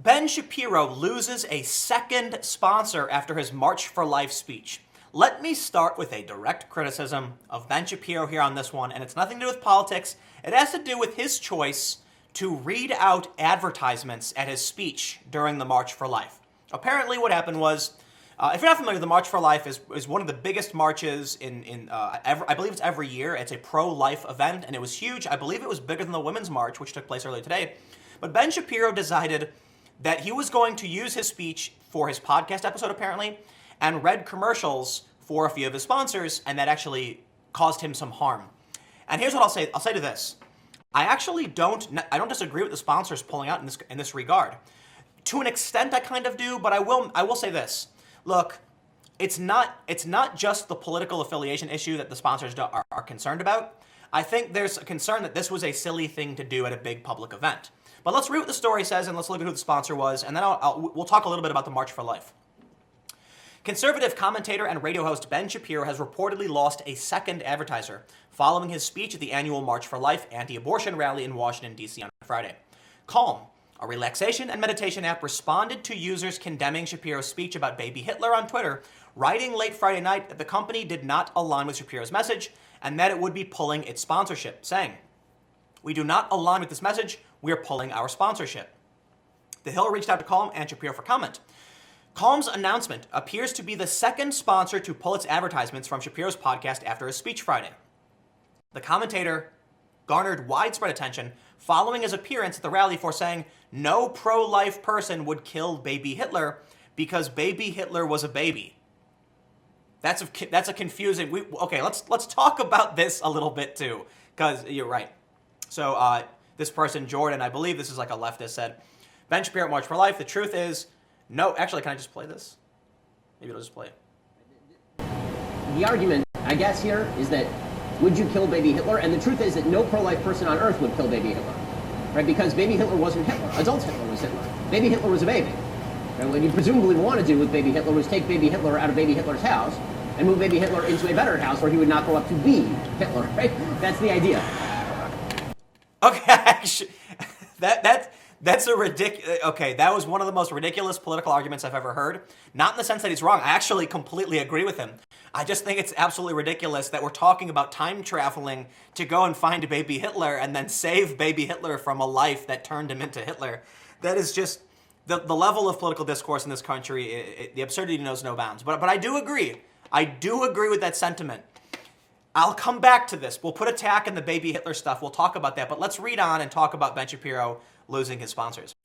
Ben Shapiro loses a second sponsor after his March for Life speech. Let me start with a direct criticism of Ben Shapiro here on this one, and it's nothing to do with politics. It has to do with his choice to read out advertisements at his speech during the March for Life. Apparently what happened was, if you're not familiar, the March for Life is one of the biggest marches I believe it's every year. It's a pro-life event, and it was huge. I believe it was bigger than the Women's March, which took place earlier today. But Ben Shapiro decided that he was going to use his speech for his podcast episode, apparently, and read commercials for a few of his sponsors, and that actually caused him some harm. And here's what I'll say. I'll say to this. I don't disagree with the sponsors pulling out in this regard. To an extent, I kind of do, but I will say this. Look, it's not just the political affiliation issue that the sponsors are concerned about. I think there's a concern that this was a silly thing to do at a big public event. But let's read what the story says, and let's look at who the sponsor was, and then we'll talk a little bit about the March for Life. Conservative commentator and radio host Ben Shapiro has reportedly lost a second advertiser following his speech at the annual March for Life anti-abortion rally in Washington, D.C. on Friday. Calm, a relaxation and meditation app, responded to users condemning Shapiro's speech about baby Hitler on Twitter, writing late Friday night that the company did not align with Shapiro's message and that it would be pulling its sponsorship, saying, "We do not align with this message. We are pulling our sponsorship." The Hill reached out to Calm and Shapiro for comment. Calm's announcement appears to be the second sponsor to pull its advertisements from Shapiro's podcast after his speech Friday. The commentator garnered widespread attention following his appearance at the rally for saying no pro-life person would kill baby Hitler because baby Hitler was a baby. That's a confusing. Okay, let's talk about this a little bit too, because you're right. So this person, Jordan, I believe this is like a leftist, said, Ben Shapiro at March for Life. The truth is, no. Actually, can I just play this? Maybe it'll just play it. The argument, I guess, here is that would you kill baby Hitler? And the truth is that no pro-life person on earth would kill baby Hitler, right? Because baby Hitler wasn't Hitler. Adult Hitler was Hitler. Baby Hitler was a baby. And what you presumably want to do with baby Hitler was take baby Hitler out of baby Hitler's house and move baby Hitler into a better house where he would not grow up to be Hitler, right? That's the idea. Okay, actually, that's a ridiculous. Okay, that was one of the most ridiculous political arguments I've ever heard. Not in the sense that he's wrong. I actually completely agree with him. I just think it's absolutely ridiculous that we're talking about time traveling to go and find baby Hitler and then save baby Hitler from a life that turned him into Hitler. That is just the level of political discourse in this country. The absurdity knows no bounds. But I do agree. I do agree with that sentiment. I'll come back to this. We'll put a tack in the baby Hitler stuff. We'll talk about that. But let's read on and talk about Ben Shapiro losing his sponsors.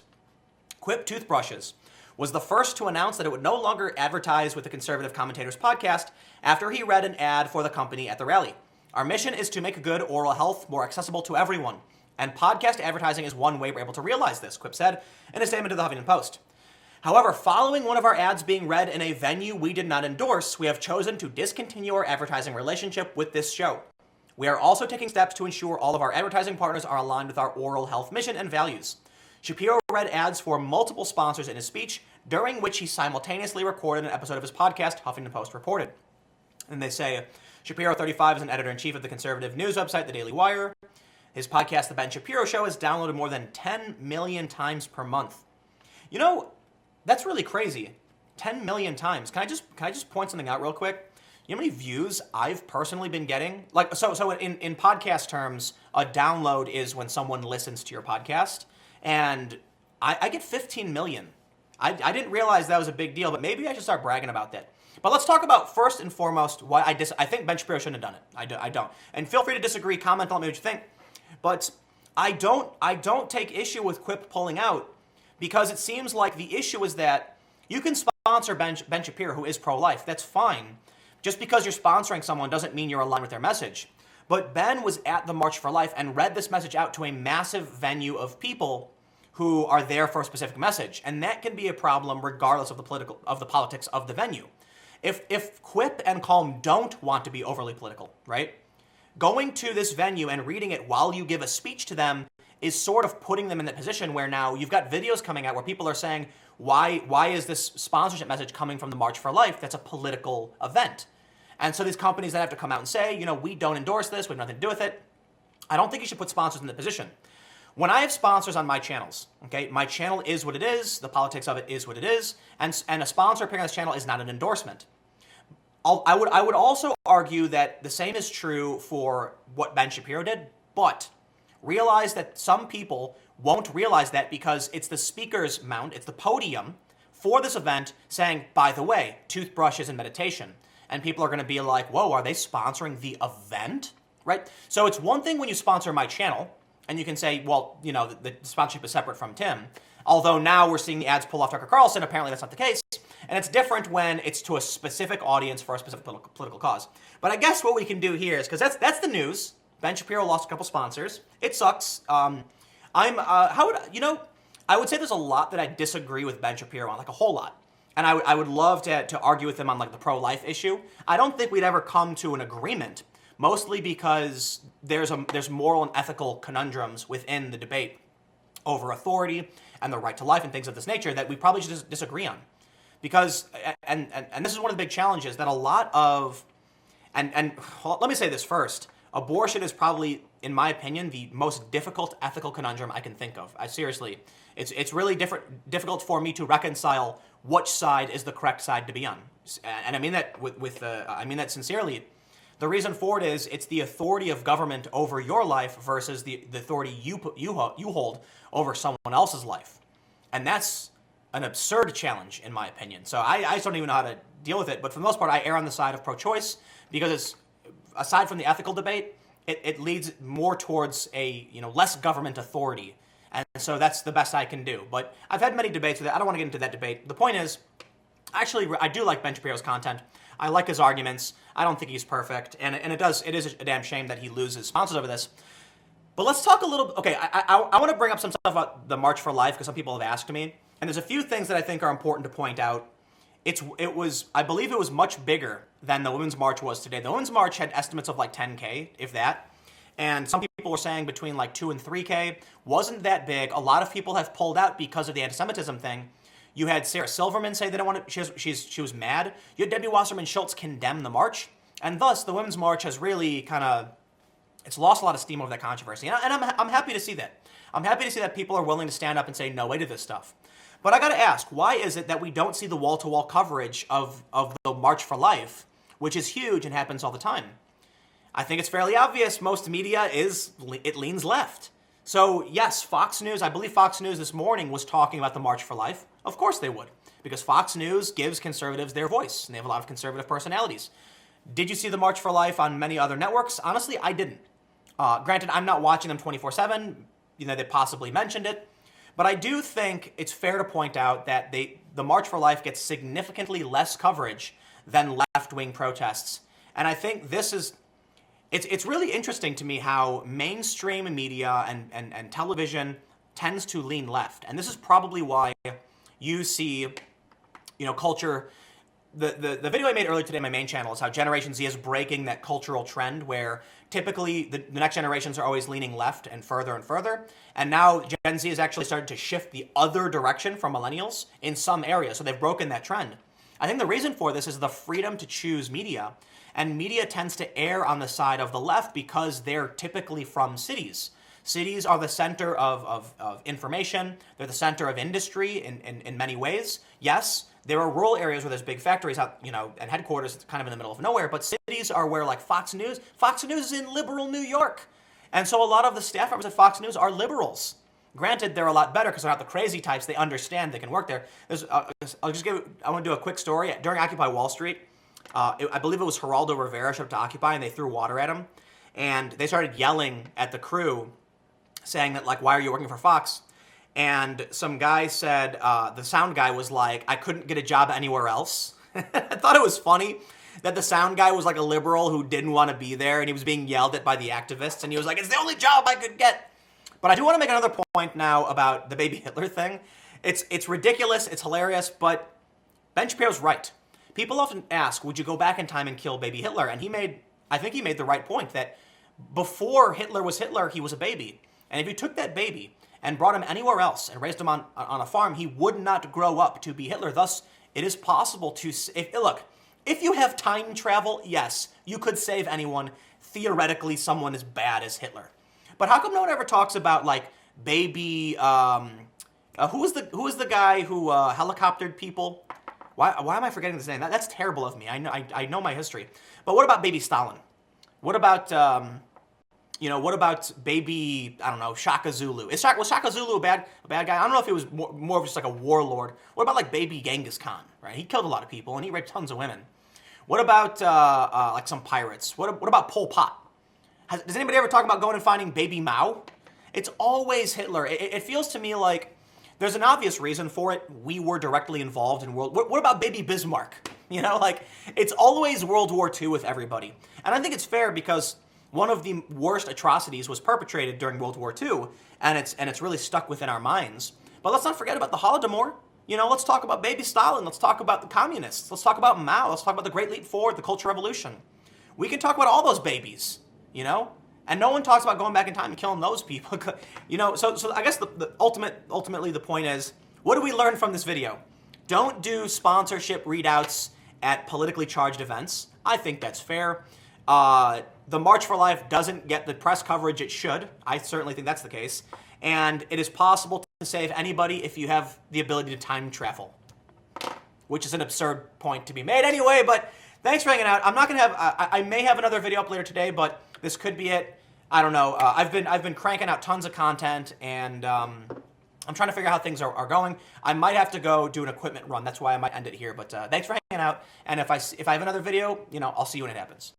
Quip toothbrushes was the first to announce that it would no longer advertise with the conservative commentator's podcast after he read an ad for the company at the rally. Our mission is to make good oral health more accessible to everyone, and podcast advertising is one way we're able to realize this, Quip said in a statement to the Huffington Post. However, following one of our ads being read in a venue we did not endorse, we have chosen to discontinue our advertising relationship with this show. We are also taking steps to ensure all of our advertising partners are aligned with our oral health mission and values. Shapiro read ads for multiple sponsors in his speech, during which he simultaneously recorded an episode of his podcast, Huffington Post reported. And they say, Shapiro, 35, is an editor-in-chief of the conservative news website, The Daily Wire. His podcast, The Ben Shapiro Show, is downloaded more than 10 million times per month. You know, that's really crazy. 10 million times. Can I just point something out real quick? You know how many views I've personally been getting? Like, so in podcast terms, a download is when someone listens to your podcast, and I get 15 million. I didn't realize that was a big deal, but maybe I should start bragging about that. But let's talk about first and foremost why I think Ben Shapiro shouldn't have done it. I don't. And feel free to disagree. Comment, tell me what you think. But I don't take issue with Quip pulling out, because it seems like the issue is that you can sponsor Ben Shapiro, who is pro-life. That's fine. Just because you're sponsoring someone doesn't mean you're aligned with their message. But Ben was at the March for Life and read this message out to a massive venue of people who are there for a specific message. And that can be a problem regardless of the politics of the venue. If Quip and Calm don't want to be overly political, right? Going to this venue and reading it while you give a speech to them is sort of putting them in that position where now you've got videos coming out where people are saying, why is this sponsorship message coming from the March for Life? That's a political event. And so these companies that have to come out and say, we don't endorse this, we have nothing to do with it. I don't think you should put sponsors in the position. When I have sponsors on my channels, okay, my channel is what it is, the politics of it is what it is, and a sponsor appearing on this channel is not an endorsement. I would also argue that the same is true for what Ben Shapiro did, but realize that some people won't realize that because it's the speaker's mount, it's the podium for this event saying, by the way, toothbrushes and meditation. And people are going to be like, whoa, are they sponsoring the event? Right? So it's one thing when you sponsor my channel, and you can say, well, you know, the sponsorship is separate from Tim. Although now we're seeing the ads pull off Tucker Carlson, apparently that's not the case. And it's different when it's to a specific audience for a specific political cause. But I guess what we can do here is, because that's the news. Ben Shapiro lost a couple sponsors. It sucks. I would say there's a lot that I disagree with Ben Shapiro on, like a whole lot. And I would love to argue with him on like the pro-life issue. I don't think we'd ever come to an agreement, mostly because there's moral and ethical conundrums within the debate over authority and the right to life and things of this nature that we probably should disagree on. Because, and this is one of the big challenges that a lot of, and well, let me say this first, abortion is probably, in my opinion, the most difficult ethical conundrum I can think of. Seriously, it's really difficult for me to reconcile which side is the correct side to be on. And I mean that I mean that sincerely. The reason for it is it's the authority of government over your life versus the authority you hold over someone else's life. And that's an absurd challenge, in my opinion. So I just don't even know how to deal with it. But for the most part, I err on the side of pro-choice because it's, aside from the ethical debate, it leads more towards a less government authority. And so that's the best I can do. But I've had many debates with it. I don't want to get into that debate. The point is, actually, I do like Ben Shapiro's content. I like his arguments. I don't think he's perfect. And it is a damn shame that he loses sponsors over this. But let's talk a little, okay, I want to bring up some stuff about the March for Life because some people have asked me. And there's a few things that I think are important to point out. I believe it was much bigger than the Women's March was today. The Women's March had estimates of like 10K, if that. And some people were saying between like 2 and 3K. Wasn't that big. A lot of people have pulled out because of the anti-Semitism thing. You had Sarah Silverman say they don't want to, she was mad. You had Debbie Wasserman Schultz condemn the march. And thus, the Women's March has really it's lost a lot of steam over that controversy. And I'm happy to see that. I'm happy to see that people are willing to stand up and say no way to this stuff. But I got to ask, why is it that we don't see the wall-to-wall coverage of the March for Life, which is huge and happens all the time? I think it's fairly obvious. Most media leans left. So yes, Fox News, I believe Fox News this morning was talking about the March for Life. Of course they would, because Fox News gives conservatives their voice, and they have a lot of conservative personalities. Did you see the March for Life on many other networks? Honestly, I didn't. Granted, I'm not watching them 24/7. They possibly mentioned it. But I do think it's fair to point out that the March for Life gets significantly less coverage than left-wing protests. And I think it's really interesting to me how mainstream media and television tends to lean left. And this is probably why you see, culture. The video I made earlier today on my main channel is how Generation Z is breaking that cultural trend where typically the next generations are always leaning left and further. And now Gen Z has actually started to shift the other direction from millennials in some areas. So they've broken that trend. I think the reason for this is the freedom to choose media. And media tends to err on the side of the left because they're typically from cities. Cities are the center of information. They're the center of industry in many ways. Yes, there are rural areas where there's big factories out, and headquarters kind of in the middle of nowhere, but cities are where like Fox News is in liberal New York. And so a lot of the staff members at Fox News are liberals. Granted, they're a lot better because they're not the crazy types. They understand they can work there. I want to do a quick story. During Occupy Wall Street, I believe it was Geraldo Rivera showed up to Occupy and they threw water at him. And they started yelling at the crew saying that, like, why are you working for Fox? And some guy said, the sound guy was like, I couldn't get a job anywhere else. I thought it was funny that the sound guy was like a liberal who didn't want to be there and he was being yelled at by the activists and he was like, it's the only job I could get. But I do want to make another point now about the baby Hitler thing. It's ridiculous, it's hilarious, but Ben Shapiro's right. People often ask, would you go back in time and kill baby Hitler? And I think he made the right point that before Hitler was Hitler, he was a baby. And if you took that baby and brought him anywhere else and raised him on a farm, he would not grow up to be Hitler. Thus, it is possible to, if you have time travel, yes, you could save anyone. Theoretically, someone as bad as Hitler. But how come no one ever talks about, like, baby, who was the guy who helicoptered people? Why am I forgetting his name? That's terrible of me. I know my history. But what about baby Stalin? What about what about baby, I don't know, Shaka Zulu? Was Shaka Zulu a bad guy? I don't know if he was more of just like a warlord. What about like baby Genghis Khan, right? He killed a lot of people and he raped tons of women. What about like some pirates? What about Pol Pot? Does anybody ever talk about going and finding baby Mao? It's always Hitler. It feels to me like there's an obvious reason for it. We were directly involved in What about baby Bismarck? Like it's always World War II with everybody. And I think it's fair because one of the worst atrocities was perpetrated during World War II, and it's really stuck within our minds. But let's not forget about the Holodomor. Let's talk about baby Stalin. Let's talk about the communists. Let's talk about Mao. Let's talk about the Great Leap Forward, the Cultural Revolution. We can talk about all those babies, And no one talks about going back in time and killing those people. So I guess ultimately the point is, what do we learn from this video? Don't do sponsorship readouts at politically charged events. I think that's fair. The March for Life doesn't get the press coverage it should. I certainly think that's the case. And it is possible to save anybody if you have the ability to time travel, which is an absurd point to be made anyway, but thanks for hanging out. I'm not going to have, I may have another video up later today, but this could be it. I don't know. I've been cranking out tons of content, and I'm trying to figure out how things are going. I might have to go do an equipment run. That's why I might end it here, but thanks for hanging out. And if I have another video, I'll see you when it happens.